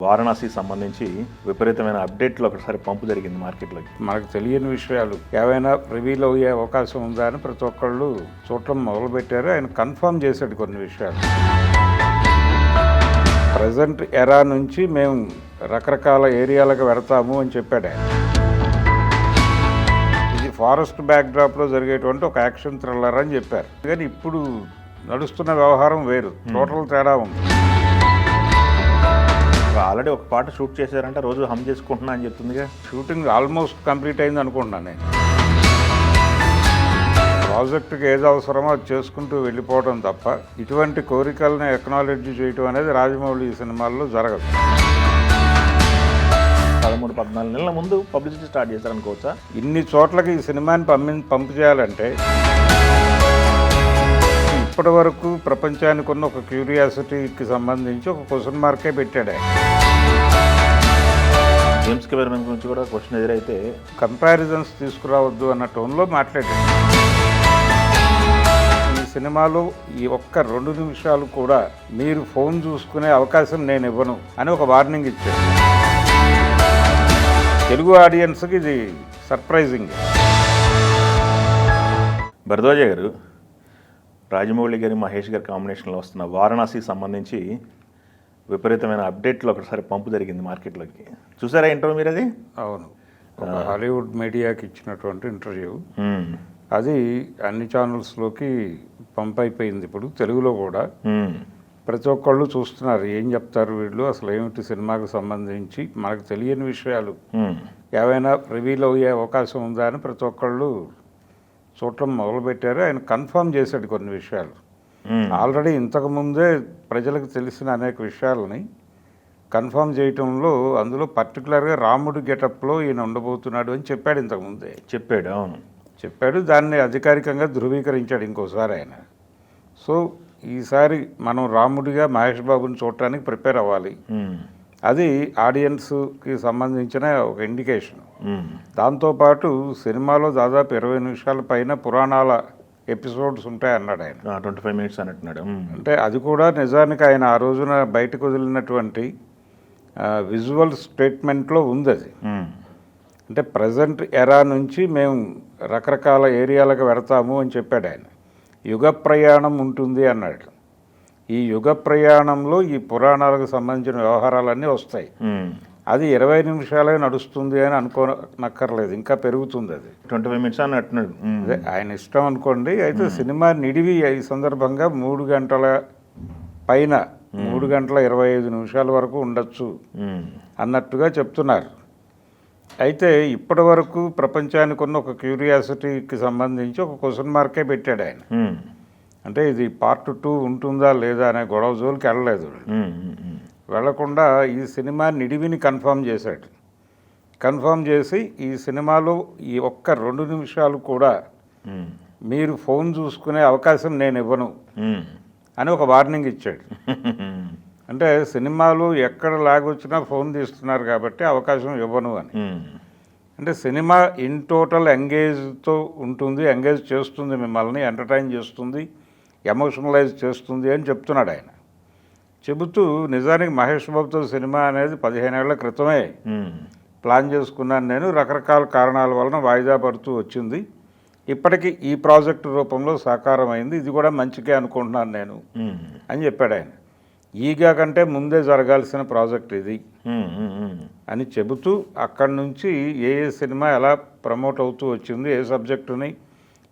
వారణాసికి సంబంధించి విపరీతమైన అప్డేట్లు ఒకసారి పంపు జరిగింది మార్కెట్లోకి. మనకు తెలియని విషయాలు ఏవైనా రివీల్ అయ్యే అవకాశం ఉందా అని ప్రతి ఒక్కళ్ళు చూడటం మొదలుపెట్టారు. ఆయన కన్ఫర్మ్ చేశాడు కొన్ని విషయాలు. ప్రజెంట్ ఎరా నుంచి మేము రకరకాల ఏరియాలకు వెడతాము అని చెప్పాడు ఆయన. ఇది ఫారెస్ట్ బ్యాక్డ్రాప్లో జరిగేటువంటి ఒక యాక్షన్ థ్రిల్లర్ అని చెప్పారు. కానీ ఇప్పుడు నడుస్తున్న వ్యవహారం వేరు, టోటల్ తేడా ఉంది. ఆల్రెడీ ఒక పాట షూట్ చేశారంటే రోజు హమ్ చేసుకుంటున్నా అని చెప్తుందిగా. షూటింగ్ ఆల్మోస్ట్ కంప్లీట్ అయింది అనుకుంటున్నాను నేను. ప్రాజెక్టుకి ఏది అవసరమో అది చేసుకుంటూ వెళ్ళిపోవడం తప్ప ఇటువంటి కోరికలను ఎక్నాలెడ్జ్ చేయటం అనేది రాజమౌళి ఈ సినిమాల్లో జరగదు. 13-14 నెలల ముందు పబ్లిసిటీ స్టార్ట్ చేశారనుకోవచ్చా? ఇన్ని చోట్లకి ఈ సినిమాని పంపు చేయాలంటే ఇప్పటి వరకు ప్రపంచానికి ఉన్న ఒక క్యూరియాసిటీకి సంబంధించి ఒక క్వశ్చన్ మార్కే పెట్టాడు ఆయన. జేమ్స్ కెమెరామెన్ గురించి కూడా క్వశ్చన్ ఎదురైతే కంపారిజన్స్ తీసుకురావద్దు అన్న టోన్లో మాట్లాడాడు. ఈ సినిమాలో ఈ ఒక్క 2 నిమిషాలు కూడా మీరు ఫోన్ చూసుకునే అవకాశం నేను ఇవ్వను అని ఒక వార్నింగ్ ఇచ్చాడు. తెలుగు ఆడియన్స్కి ఇది సర్ప్రైజింగ్. భరద్వాజ గారు, రాజమౌళి గారి మహేష్ గారి కాంబినేషన్లో వస్తున్న వారణాసికి సంబంధించి విపరీతమైన అప్డేట్లు ఒకసారి పంపు జరిగింది మార్కెట్లోకి. చూసారా ఇంటర్వ్యూ మీరు? అది అవును, ఒక హాలీవుడ్ మీడియాకి ఇచ్చినటువంటి ఇంటర్వ్యూ. అది అన్ని ఛానల్స్లోకి పంప్ అయిపోయింది. ఇప్పుడు తెలుగులో కూడా ప్రతి ఒక్కళ్ళు చూస్తున్నారు. ఏం చెప్తారు వీళ్ళు, అసలు ఏమిటి సినిమాకు సంబంధించి మనకు తెలియని విషయాలు ఏవైనా రివీల్ అయ్యే అవకాశం ఉందా అని ప్రతి ఒక్కళ్ళు చూడటం మొదలుపెట్టారు. ఆయన కన్ఫర్మ్ చేశాడు కొన్ని విషయాలు. ఆల్రెడీ ఇంతకుముందే ప్రజలకు తెలిసిన అనేక విషయాలని కన్ఫర్మ్ చేయటంలో అందులో పర్టికులర్గా రాముడు గెటప్లో ఈయన ఉండబోతున్నాడు అని చెప్పాడు. ఇంతకుముందే చెప్పాడు. అవును, చెప్పాడు. దాన్ని అధికారికంగా ధృవీకరించాడు ఇంకోసారి ఆయన. సో ఈసారి మనం రాముడిగా మహేష్ బాబుని చూడటానికి ప్రిపేర్ అవ్వాలి. అది ఆడియన్స్కి సంబంధించిన ఒక ఇండికేషన్. దాంతోపాటు సినిమాలో దాదాపు 20 నిమిషాల పైన పురాణాల ఎపిసోడ్స్ ఉంటాయన్నాడు ఆయన. 25 మినిట్స్ అన్నట్టున్నాడు. అంటే అది కూడా నిజానికి ఆయన ఆ రోజున బయటకు వదిలినటువంటి విజువల్ స్టేట్మెంట్లో ఉంది. అది అంటే ప్రజెంట్ ఎరా నుంచి మేము రకరకాల ఏరియాలకు వెడతాము అని చెప్పాడు ఆయన. యుగ ప్రయాణం ఉంటుంది అన్నాడు. ఈ యుగ ప్రయాణంలో ఈ పురాణాలకు సంబంధించిన వ్యవహారాలన్నీ వస్తాయి. అది 20 నిమిషాలే నడుస్తుంది అని అనుకోనక్కర్లేదు, ఇంకా పెరుగుతుంది. అది 25 మినిట్స్ అని అంటున్నాడు. అదే ఆయన ఇష్టం అనుకోండి. అయితే సినిమా నిడివి ఈ సందర్భంగా 3 గంటల పైన 3 గంటల 25 నిమిషాల వరకు ఉండొచ్చు అన్నట్టుగా చెప్తున్నారు. అయితే ఇప్పటి వరకు ప్రపంచానికి ఉన్న ఒక క్యూరియాసిటీకి సంబంధించి ఒక క్వశ్చన్ మార్కే పెట్టాడు ఆయన. అంటే ఇది పార్ట్ 2 ఉంటుందా లేదా అనే గొడవ జోలికి వెళ్ళలేదు. వెళ్లకుండా ఈ సినిమా నిడివిని కన్ఫర్మ్ చేశాడు. కన్ఫర్మ్ చేసి ఈ సినిమాలో ఈ ఒక్క 2 నిమిషాలు కూడా మీరు ఫోన్ చూసుకునే అవకాశం నేను ఇవ్వను అని ఒక వార్నింగ్ ఇచ్చాడు. అంటే సినిమాలు ఎక్కడ లాగొచ్చినా ఫోన్ తీస్తున్నారు కాబట్టి అవకాశం ఇవ్వను అని. అంటే సినిమా ఇన్ టోటల్ ఎంగేజ్తో ఉంటుంది, ఎంగేజ్ చేస్తుంది, మిమ్మల్ని ఎంటర్టైన్ చేస్తుంది, ఎమోషనలైజ్ చేస్తుంది అని చెప్తున్నాడు ఆయన. చెబుతూ నిజానికి మహేష్ బాబుతో సినిమా అనేది 15 ఏళ్ల క్రితమే ప్లాన్ చేసుకున్నాను నేను. రకరకాల కారణాల వలన వాయిదా పడుతూ వచ్చింది. ఇప్పటికీ ఈ ప్రాజెక్టు రూపంలో సాకారం అయింది. ఇది కూడా మంచికే అనుకుంటున్నాను నేను అని చెప్పాడు ఆయన. ఈగా కంటే ముందే జరగాల్సిన ప్రాజెక్ట్ ఇది అని చెబుతూ అక్కడి నుంచి ఏ సినిమా ఎలా ప్రమోట్ అవుతూ వచ్చింది, ఏ సబ్జెక్టుని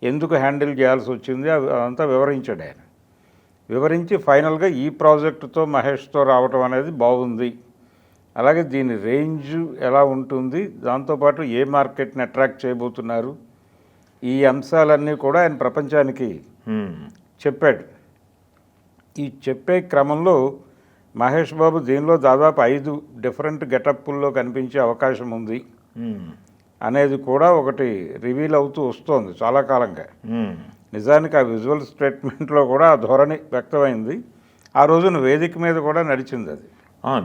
ఎందుకు హ్యాండిల్ చేయాల్సి వచ్చింది అదంతా వివరించాడు ఆయన. వివరించి ఫైనల్గా ఈ ప్రాజెక్టుతో మహేష్తో రావటం అనేది బాగుంది, అలాగే దీని రేంజ్ ఎలా ఉంటుంది, దాంతోపాటు ఏ మార్కెట్ని అట్రాక్ట్ చేయబోతున్నారు, ఈ అంశాలన్నీ కూడా ఆయన ప్రపంచానికి చెప్పాడు. ఈ చెప్పే క్రమంలో మహేష్ బాబు దీనిలో దాదాపు 5 డిఫరెంట్ గెటప్పుల్లో కనిపించే అవకాశం ఉంది అనేది కూడా ఒకటి రివీల్ అవుతూ వస్తోంది చాలా కాలంగా. నిజానికి ఆ విజువల్ స్టేట్మెంట్లో కూడా ఆ ధోరణి వ్యక్తమైంది. ఆ రోజున వేదిక మీద కూడా నడిచింది. అది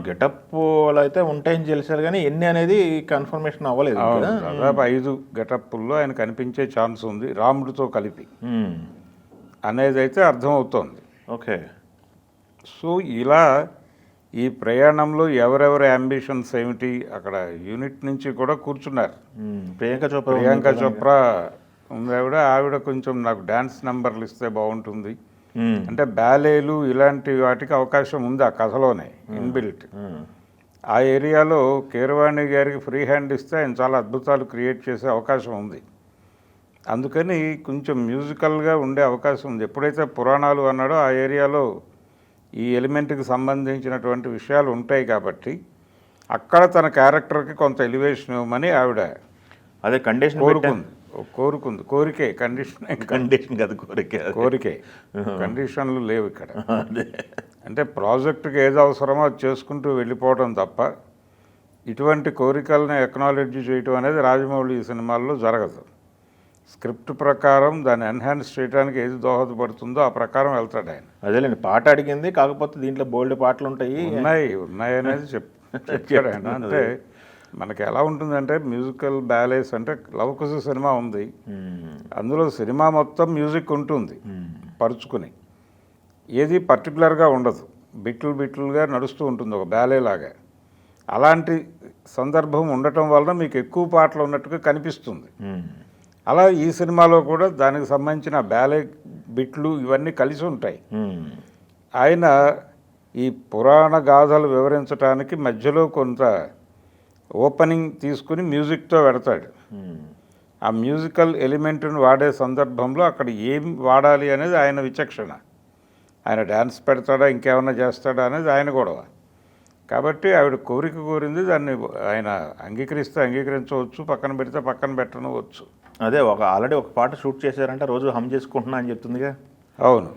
గెటప్ అయితే ఉంటాయని తెలిసారు కానీ ఎన్ని అనేది కన్ఫర్మేషన్ అవ్వలేదు. దాదాపు 5 గెటప్పుల్లో ఆయన కనిపించే ఛాన్స్ ఉంది రాముడితో కలిపి అనేది అయితే అర్థమవుతోంది. ఓకే. సో ఇలా ఈ ప్రయాణంలో ఎవరెవరి అంబిషన్స్ ఏమిటి, అక్కడ యూనిట్ నుంచి కూడా కూర్చున్నారు. ప్రియాంక చోప్రా ఉంది, ఆవిడ కొంచెం నాకు డ్యాన్స్ నెంబర్లు ఇస్తే బాగుంటుంది అంటే బ్యాలేలు ఇలాంటి వాటికి అవకాశం ఉంది ఆ కథలోనే ఇన్బిల్ట్. ఆ ఏరియాలో కీరవాణి గారికి ఫ్రీ హ్యాండ్ ఇస్తే ఆయన చాలా అద్భుతాలు క్రియేట్ చేసే అవకాశం ఉంది. అందుకని కొంచెం మ్యూజికల్గా ఉండే అవకాశం ఉంది. ఎప్పుడైతే పురాణాలు అన్నాడో ఆ ఏరియాలో ఈ ఎలిమెంట్కి సంబంధించినటువంటి విషయాలు ఉంటాయి కాబట్టి అక్కడ తన క్యారెక్టర్కి కొంత ఎలివేషన్ ఇవ్వమని ఆవిడ అదే కండిషన్ కోరుకుంది. కోరికే, కండిషన్ కదా, కోరికే. కండిషన్లు లేవు ఇక్కడ. అంటే ప్రాజెక్టుకి ఏది అవసరమో అది చేసుకుంటూ వెళ్ళిపోవడం తప్ప ఇటువంటి కోరికలను ఎక్నాలెడ్జ్ చేయటం అనేది రాజమౌళి ఈ సినిమాల్లో జరగదు. స్క్రిప్ట్ ప్రకారం దాన్ని ఎన్హాన్స్ చేయడానికి ఏది దోహదపడుతుందో ఆ ప్రకారం వెళ్తాడు ఆయన. అదేలేండి, పాట అడిగింది, కాకపోతే దీంట్లో బోల్డ్ పాటలు ఉన్నాయి అనేది చెప్పాడు ఆయన. అంటే మనకి ఎలా ఉంటుందంటే మ్యూజికల్ బ్యాలెన్స్ అంటే లవకుశ సినిమా ఉంది, అందులో సినిమా మొత్తం మ్యూజిక్ ఉంటుంది పరుచుకుని, ఏది పర్టికులర్గా ఉండదు, బిట్లుగా నడుస్తూ ఉంటుంది ఒక బ్యాలే లాగా. అలాంటి సందర్భం ఉండటం వలన మీకు ఎక్కువ పాటలు ఉన్నట్టుగా కనిపిస్తుంది. అలా ఈ సినిమాలో కూడా దానికి సంబంధించిన బ్యాలే బిట్లు ఇవన్నీ కలిసి ఉంటాయి. ఆయన ఈ పురాణ గాథలు వివరించడానికి మధ్యలో కొంత ఓపెనింగ్ తీసుకుని మ్యూజిక్తో పెడతాడు. ఆ మ్యూజికల్ ఎలిమెంట్ను వాడే సందర్భంలో అక్కడ ఏం వాడాలి అనేది ఆయన విచక్షణ. ఆయన డ్యాన్స్ పెడతాడా ఇంకేమన్నా చేస్తాడా అనేది ఆయన గొడవ. కాబట్టి ఆవిడ కోరింది, దాన్ని ఆయన అంగీకరించవచ్చు, పక్కన పెడితే పక్కన పెట్టనవచ్చు. అదే ఆల్రెడీ ఒక పాట షూట్ చేశారంటే రోజు హమ్ చేసుకుంటున్నా అని చెప్తుందిగా. అవును,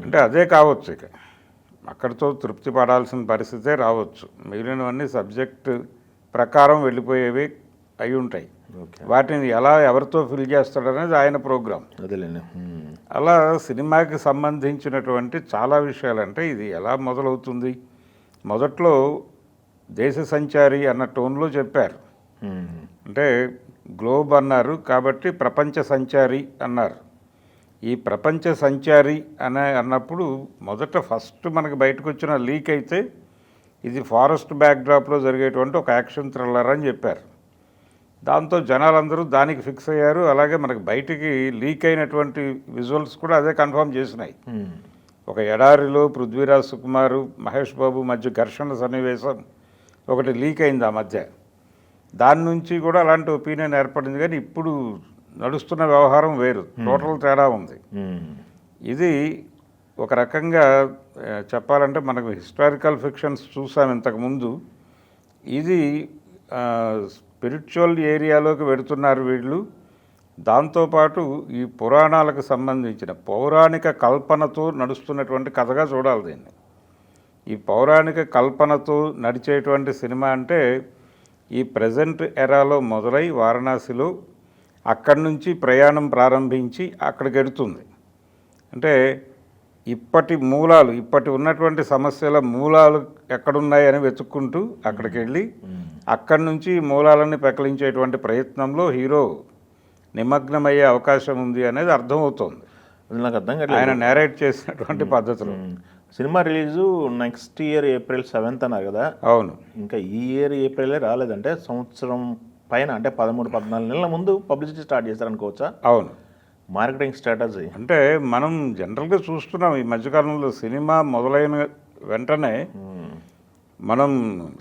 అంటే అదే కావచ్చు, ఇక అక్కడితో తృప్తి పడాల్సిన పరిస్థితే రావచ్చు. మిగిలినవన్నీ సబ్జెక్ట్ ప్రకారం వెళ్ళిపోయేవి అయి ఉంటాయి. వాటిని ఎలా ఎవరితో ఫిల్ చేస్తాడనేది ఆయన ప్రోగ్రాం. అదేలేండి. అలా సినిమాకి సంబంధించినటువంటి చాలా విషయాలంటే ఇది ఎలా మొదలవుతుంది. మొదట్లో దేశ సంచారి అన్న టోన్లో చెప్పారు. అంటే గ్లోబ్ అన్నారు కాబట్టి ప్రపంచ సంచారి అన్నారు. ఈ ప్రపంచ సంచారి అన్నప్పుడు ఫస్ట్ మనకి బయటకు వచ్చిన లీక్ అయితే ఇది ఫారెస్ట్ బ్యాక్డ్రాప్లో జరిగేటువంటి ఒక యాక్షన్ థ్రిల్లర్ అని చెప్పారు. దాంతో జనాలందరూ దానికి ఫిక్స్ అయ్యారు. అలాగే మనకి బయటికి లీక్ అయినటువంటి విజువల్స్ కూడా అదే కన్ఫర్మ్ చేసినాయి. ఒక ఎడారిలో పృథ్వీరాజ్ సుకుమారు మహేష్ బాబు మధ్య ఘర్షణ సన్నివేశం ఒకటి లీక్ అయింది ఆ మధ్య. దాని నుంచి కూడా అలాంటి ఒపీనియన్ ఏర్పడింది. కానీ ఇప్పుడు నడుస్తున్న వ్యవహారం వేరు, టోటల్ తేడా ఉంది. ఇది ఒక రకంగా చెప్పాలంటే మనకు హిస్టారికల్ ఫిక్షన్స్ చూసాం ఇంతకుముందు. ఇది స్పిరిచువల్ ఏరియాలోకి వెడుతున్నారు వీళ్ళు. దాంతోపాటు ఈ పురాణాలకు సంబంధించిన పౌరాణిక కల్పనతో నడుస్తున్నటువంటి కథగా చూడాలి దీన్ని. ఈ పౌరాణిక కల్పనతో నడిచేటువంటి సినిమా అంటే ఈ ప్రజెంట్ ఎరాలో మొదలై వారణాసిలో అక్కడి నుంచి ప్రయాణం ప్రారంభించి అక్కడికి వెడుతుంది. అంటే ఇప్పటి ఉన్నటువంటి సమస్యల మూలాలు ఎక్కడున్నాయని వెతుక్కుంటూ అక్కడికి వెళ్ళి అక్కడి నుంచి మూలాలని పెకలించేటువంటి ప్రయత్నంలో హీరో నిమగ్నమయ్యే అవకాశం ఉంది అనేది అర్థమవుతోంది. నాకు అర్థం కాదు ఆయన నేరేట్ చేసినటువంటి పద్ధతులు. Cinema release next year April 7th అన్నారు కదా. అవును, ఇంకా ఈ ఇయర్ ఏప్రిలే రాలేదంటే సంవత్సరం పైన, అంటే 13-14 నెలల ముందు పబ్లిసిటీ స్టార్ట్ చేశారనుకోవచ్చా? అవును, మార్కెటింగ్ స్ట్రాటజీ. అంటే మనం జనరల్గా చూస్తున్నాం ఈ మధ్యకాలంలో సినిమా మొదలైన వెంటనే మనం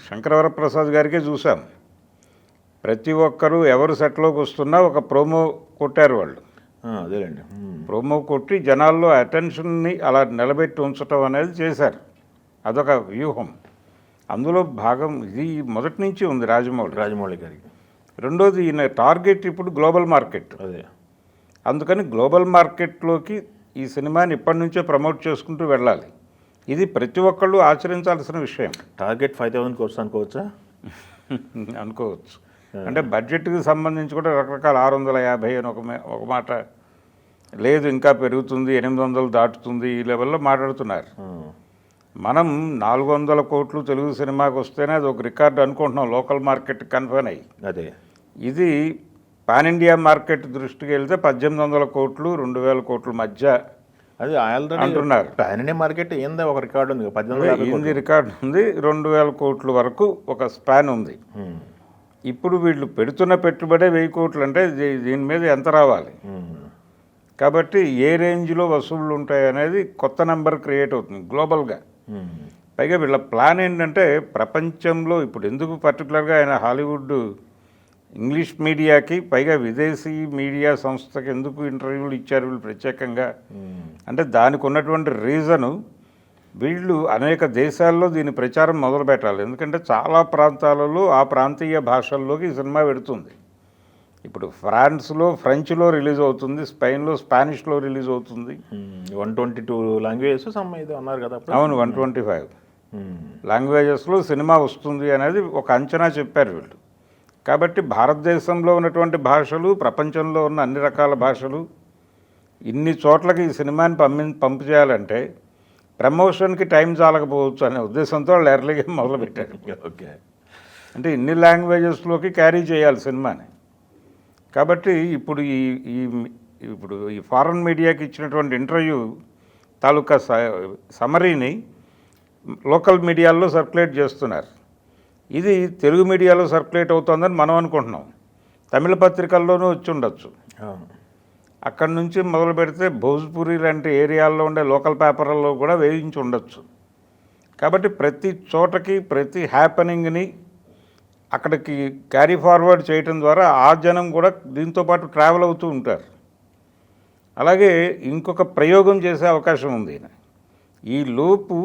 శంకరవరప్రసాద్ గారికే చూసాం. ప్రతి ఒక్కరూ ఎవరు సెట్లోకి వస్తున్నా ఒక ప్రోమో కొట్టారు వాళ్ళు. అదేలేండి, ప్రోమో కొట్టి జనాల్లో అటెన్షన్ని అలా నిలబెట్టి ఉంచటం అనేది చేశారు. అదొక వ్యూహం. అందులో భాగం ఇది మొదటి నుంచి ఉంది రాజమౌళి గారికి. రెండోది ఈయన టార్గెట్ ఇప్పుడు గ్లోబల్ మార్కెట్. అదే, అందుకని గ్లోబల్ మార్కెట్లోకి ఈ సినిమాని ఇప్పటి నుంచే ప్రమోట్ చేసుకుంటూ వెళ్ళాలి. ఇది ప్రతి ఒక్కళ్ళు ఆచరించాల్సిన విషయం. టార్గెట్ 5,000 కోర్స్ అనుకోవచ్చా? అనుకోవచ్చు. అంటే బడ్జెట్కి సంబంధించి కూడా రకరకాల 650 అని ఒక మాట, లేదు ఇంకా పెరుగుతుంది, 800 దాటుతుంది, ఈ లెవెల్లో మాట్లాడుతున్నారు. మనం 400 కోట్లు తెలుగు సినిమాకి వస్తేనే అది ఒక రికార్డు అనుకుంటున్నాం లోకల్ మార్కెట్ కన్ఫర్మ్ అయ్యి. అదే, ఇది పాన్ ఇండియా మార్కెట్ దృష్టికి వెళ్తే 1,800 కోట్లు 2,000 కోట్ల మధ్య అది ఆల్రెడీ అంటున్నారు. పాన్ ఇండియా మార్కెట్ ఏందో ఒక రికార్డు ఉంది 1850 ఇది రికార్డు ఉంది, 2000 కోట్ల వరకు ఒక స్పాన్ ఉంది. ఇప్పుడు వీళ్ళు పెడుతున్న పెట్టుబడే 1000 కోట్లు అంటే దీని మీద ఎంత రావాలి? కాబట్టి ఏ రేంజ్లో వసూళ్లు ఉంటాయి అనేది కొత్త నెంబర్ క్రియేట్ అవుతుంది గ్లోబల్గా. పైగా వీళ్ళ ప్లాన్ ఏంటంటే ప్రపంచంలో ఇప్పుడు ఎందుకు పర్టికులర్గా ఆయన హాలీవుడ్ ఇంగ్లీష్ మీడియాకి పైగా విదేశీ మీడియా సంస్థకి ఎందుకు ఇంటర్వ్యూలు ఇచ్చారు వీళ్ళు ప్రత్యేకంగా అంటే దానికి ఉన్నటువంటి రీజను వీళ్ళు అనేక దేశాల్లో దీని ప్రచారం మొదలు పెట్టాలి. ఎందుకంటే చాలా ప్రాంతాలలో ఆ ప్రాంతీయ భాషల్లోకి ఈ సినిమా పెడుతుంది. ఇప్పుడు ఫ్రాన్స్లో ఫ్రెంచ్లో రిలీజ్ అవుతుంది, స్పెయిన్లో స్పానిష్లో రిలీజ్ అవుతుంది. 122 లాంగ్వేజెస్ ఇది అన్నారు కదా. అవును, 125 లాంగ్వేజెస్లో సినిమా వస్తుంది అనేది ఒక అంచనా చెప్పారు వీళ్ళు. కాబట్టి భారతదేశంలో ఉన్నటువంటి భాషలు, ప్రపంచంలో ఉన్న అన్ని రకాల భాషలు ఇన్ని చోట్లకి ఈ సినిమాని పంపు చేయాలంటే ప్రమోషన్కి టైం చాలకపోవచ్చు అనే ఉద్దేశంతో వాళ్ళు ఎర్లీగా మొదలుపెట్టారు. ఓకే, అంటే ఇన్ని లాంగ్వేజెస్లోకి క్యారీ చేయాలి సినిమాని. కాబట్టి ఇప్పుడు ఈ ఫారెన్ మీడియాకి ఇచ్చినటువంటి ఇంటర్వ్యూ తాలూకా సమరీని లోకల్ మీడియాల్లో సర్క్యులేట్ చేస్తున్నారు. ఇది తెలుగు మీడియాలో సర్క్యులేట్ అవుతుందని మనం అనుకుంటున్నాం. తమిళ పత్రికల్లోనూ వచ్చి ఉండొచ్చు. అక్కడి నుంచి మొదలు పెడితే భోజ్పురి లాంటి ఏరియాల్లో ఉండే లోకల్ పేపర్లలో కూడా వేయించి ఉండొచ్చు. కాబట్టి ప్రతి చోటకి ప్రతి హ్యాపెనింగ్ని అక్కడికి క్యారీ ఫార్వర్డ్ చేయటం ద్వారా ఆ జనం కూడా దీంతోపాటు ట్రావెల్ అవుతూ ఉంటారు. అలాగే ఇంకొక ప్రయోగం చేసే అవకాశం ఉంది. ఈ లోపు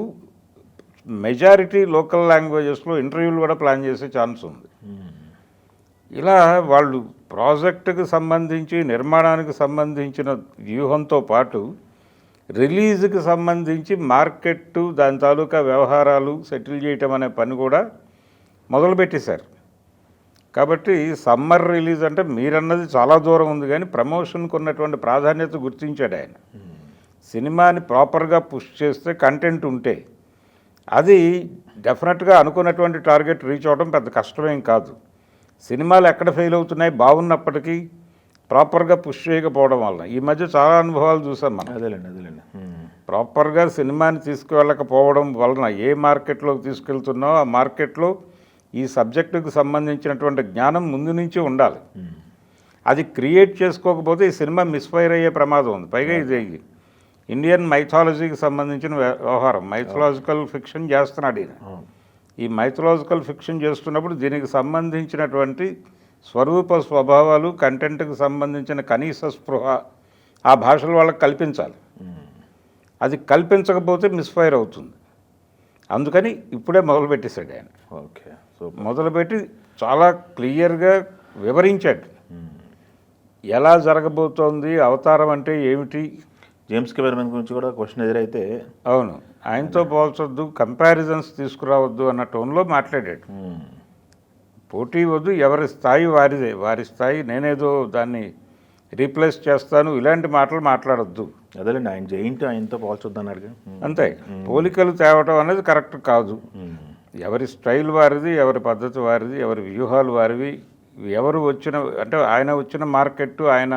మెజారిటీ లోకల్ లాంగ్వేజెస్లో ఇంటర్వ్యూలు కూడా ప్లాన్ చేసే ఛాన్స్ ఉంది. ఇలా వాళ్ళు ప్రాజెక్టుకు సంబంధించి నిర్మాణానికి సంబంధించిన వ్యూహంతో పాటు రిలీజ్కి సంబంధించి మార్కెట్ దాని తాలూకా వ్యవహారాలు సెటిల్ చేయటం అనే పని కూడా మొదలుపెట్టేశారు. కాబట్టి సమ్మర్ రిలీజ్ అంటే మీరన్నది చాలా దూరం ఉంది, కానీ ప్రమోషన్కి ఉన్నటువంటి ప్రాధాన్యత గుర్తించాడు ఆయన. సినిమాని ప్రాపర్గా పుష్ చేస్తే కంటెంట్ ఉంటే అది డెఫినెట్గా అనుకున్నటువంటి టార్గెట్ రీచ్ అవ్వడం పెద్ద కష్టమేం కాదు. సినిమాలు ఎక్కడ ఫెయిల్ అవుతున్నాయి బాగున్నప్పటికీ ప్రాపర్గా పుష్ చేయకపోవడం వల్ల ఈ మధ్య చాలా అనుభవాలు చూసాం మనం. అదేలేండి. ప్రాపర్గా సినిమాని తీసుకువెళ్ళకపోవడం వలన ఏ మార్కెట్లోకి తీసుకెళ్తున్నామో ఆ మార్కెట్లో ఈ సబ్జెక్టుకు సంబంధించినటువంటి జ్ఞానం ముందు నుంచి ఉండాలి. అది క్రియేట్ చేసుకోకపోతే ఈ సినిమా మిస్ఫైర్ అయ్యే ప్రమాదం ఉంది. పైగా ఇది ఇండియన్ మైథాలజీకి సంబంధించిన వ్యవహారం, మైథలాజికల్ ఫిక్షన్ చేస్తున్నాడు ఈయన. ఈ మైథలాజికల్ ఫిక్షన్ చేస్తున్నప్పుడు దీనికి సంబంధించినటువంటి స్వరూప స్వభావాలు, కంటెంట్కి సంబంధించిన కనీస స్పృహ ఆ భాషల వాళ్ళకి కల్పించాలి. అది కల్పించకపోతే మిస్ఫైర్ అవుతుంది. అందుకని ఇప్పుడే మొదలుపెట్టేశాడు ఆయన. ఓకే, మొదలుపెట్టి చాలా క్లియర్గా వివరించాడు ఎలా జరగబోతోంది, అవతారం అంటే ఏమిటి. జేమ్స్ కెమెరామెన్ గురించి కూడా క్వశ్చన్ ఎదురైతే అవును, ఆయనతో పోల్చొద్దు, కంపారిజన్స్ తీసుకురావద్దు అన్న టోన్లో మాట్లాడాడు. పోటీ వద్దు, ఎవరి స్థాయి వారిదే, వారి స్థాయి నేనేదో దాన్ని రీప్లేస్ చేస్తాను ఇలాంటి మాటలు మాట్లాడొద్దు. అదేలేండి, ఆయన జైంట్ ఆయనతో పోల్చొద్దు అన్నాడు. అంతే, పోలికలు తేవటం అనేది కరెక్ట్ కాదు. ఎవరి స్టైల్ వారిది, ఎవరి పద్ధతి వారిది, ఎవరి వ్యూహాలు వారివి, ఎవరు వచ్చిన అంటే ఆయన వచ్చిన మార్కెట్, ఆయన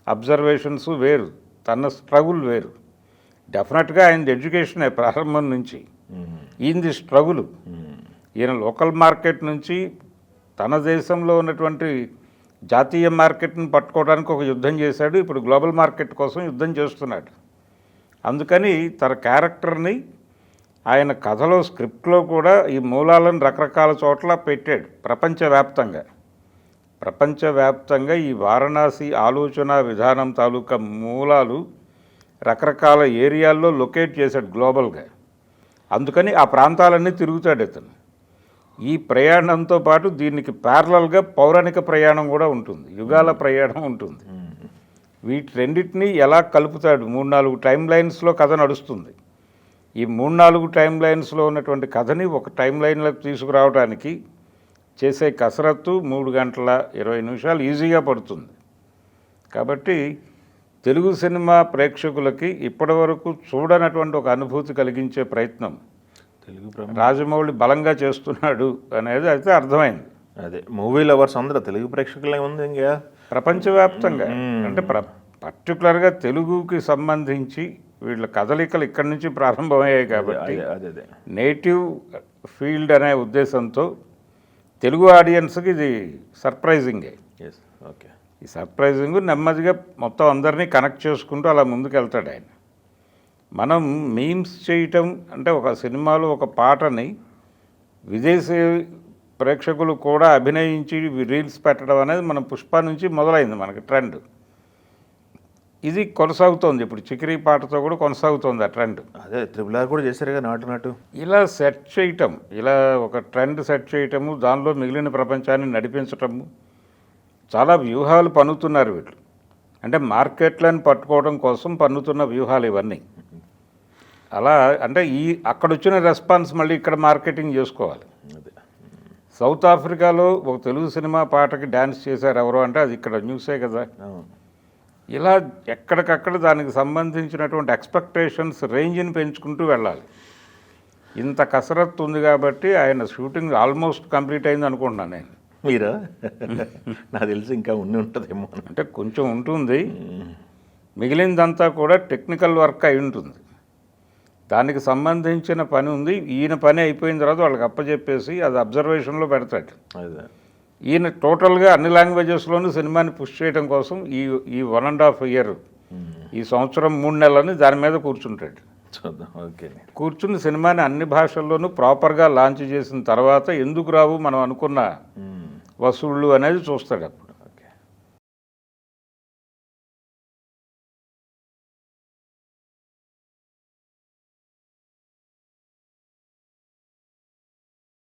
అబ్జర్వేషన్స్ వేరు, తన స్ట్రగుల్ వేరు. డెఫినెట్గా ఆయనది ఎడ్యుకేషనే ప్రారంభం నుంచి. ఈయనది స్ట్రగుల్. ఈయన లోకల్ మార్కెట్ నుంచి తన దేశంలో ఉన్నటువంటి జాతీయ మార్కెట్ని పట్టుకోవడానికి ఒక యుద్ధం చేశాడు. ఇప్పుడు గ్లోబల్ మార్కెట్ కోసం యుద్ధం చేస్తున్నాడు. అందుకని తన క్యారెక్టర్ని ఆయన కథలో, స్క్రిప్ట్లో కూడా ఈ మూలాలను రకరకాల చోట్ల పెట్టాడు. ప్రపంచవ్యాప్తంగా ఈ వారణాసి ఆలోచన విధానం తాలూకా మూలాలు రకరకాల ఏరియాల్లో లొకేట్ చేశాడు గ్లోబల్గా. అందుకని ఆ ప్రాంతాలన్నీ తిరుగుతాడు ఇతను. ఈ ప్రయాణంతో పాటు దీనికి ప్యారలల్గా పౌరాణిక ప్రయాణం కూడా ఉంటుంది, యుగాల ప్రయాణం ఉంటుంది. వీటి రెండింటినీ ఎలా కలుపుతాడు, 3-4 టైం లైన్స్లో కథ నడుస్తుంది. ఈ 3-4 టైం లైన్స్లో ఉన్నటువంటి కథని ఒక టైం లైన్లోకి తీసుకురావడానికి చేసే కసరత్తు 3 గంటల 20 నిమిషాలు ఈజీగా పడుతుంది. కాబట్టి తెలుగు సినిమా ప్రేక్షకులకి ఇప్పటివరకు చూడనటువంటి ఒక అనుభూతి కలిగించే ప్రయత్నం రాజమౌళి బలంగా చేస్తున్నాడు అనేది అయితే అర్థమైంది. అదే మూవీ లవర్స్ అందరూ తెలుగు ప్రేక్షకులే ఉంది, ఇంకా ప్రపంచవ్యాప్తంగా అంటే పర్టికులర్గా తెలుగుకి సంబంధించి వీళ్ళ కదలికలు ఇక్కడి నుంచి ప్రారంభమయ్యాయి కాబట్టి అదే నేటివ్ ఫీల్డ్ అనే ఉద్దేశంతో తెలుగు ఆడియన్స్కి ఇది సర్ప్రైజింగే. Yes, okay. ఈ సర్ప్రైజింగ్ నెమ్మదిగా మొత్తం అందరినీ కనెక్ట్ చేసుకుంటూ అలా ముందుకు వెళ్తాడు ఆయన. మనం మీమ్స్ చేయటం అంటే ఒక సినిమాలో ఒక పాటని విదేశీ ప్రేక్షకులు కూడా అభినయించి రీల్స్ పెట్టడం అనేది మనం పుష్ప నుంచి మొదలైంది మనకి ట్రెండ్. ఇది కొనసాగుతోంది, ఇప్పుడు చికిరీ పాటతో కూడా కొనసాగుతోంది ఆ ట్రెండ్. అదే త్రిబుల్ ఆర్ కూడా చేశారుగా నాటు. ఇలా సెట్ చేయటం, ఇలా ఒక ట్రెండ్ సెట్ చేయటము, దానిలో మిగిలిన ప్రపంచాన్ని నడిపించటము, చాలా వ్యూహాలు పన్నుతున్నారు వీళ్ళు. అంటే మార్కెట్లను పట్టుకోవడం కోసం పన్నుతున్న వ్యూహాలు ఇవన్నీ. అలా అంటే అక్కడ వచ్చిన రెస్పాన్స్ మళ్ళీ ఇక్కడ మార్కెటింగ్ చేసుకోవాలి. అదే సౌత్ ఆఫ్రికాలో ఒక తెలుగు సినిమా పాటకి డ్యాన్స్ చేశారు ఎవరో అంటే అది ఇక్కడ న్యూసే కదా. ఇలా ఎక్కడికక్కడ దానికి సంబంధించినటువంటి ఎక్స్పెక్టేషన్స్ రేంజ్ని పెంచుకుంటూ వెళ్ళాలి. ఇంత కసరత్తు ఉంది కాబట్టి ఆయన షూటింగ్ ఆల్మోస్ట్ కంప్లీట్ అయింది అనుకుంటున్నాను నేను. మీరా? నాకు తెలిసి ఇంకా ఉంటుందేమో. అంటే కొంచెం ఉంటుంది, మిగిలిందంతా కూడా టెక్నికల్ వర్క్ అయి ఉంటుంది. దానికి సంబంధించిన పని ఉంది. ఈయన పని అయిపోయిన తర్వాత వాళ్ళకి అప్పచెప్పేసి అది అబ్జర్వేషన్లో పెడతాడు. అదే ఈయన టోటల్గా అన్ని లాంగ్వేజెస్లోనూ సినిమాని పుష్ చేయడం కోసం ఈ 1.5 year, ఈ సంవత్సరం 3 నెలలని దాని మీద కూర్చుంటాడు. చూద్దాం. ఓకే. కూర్చుని సినిమాని అన్ని భాషల్లోనూ ప్రాపర్గా లాంచ్ చేసిన తర్వాత ఎందుకు రావు మనం అనుకున్న వసూళ్ళు అనేది చూస్తాడు అప్పుడు.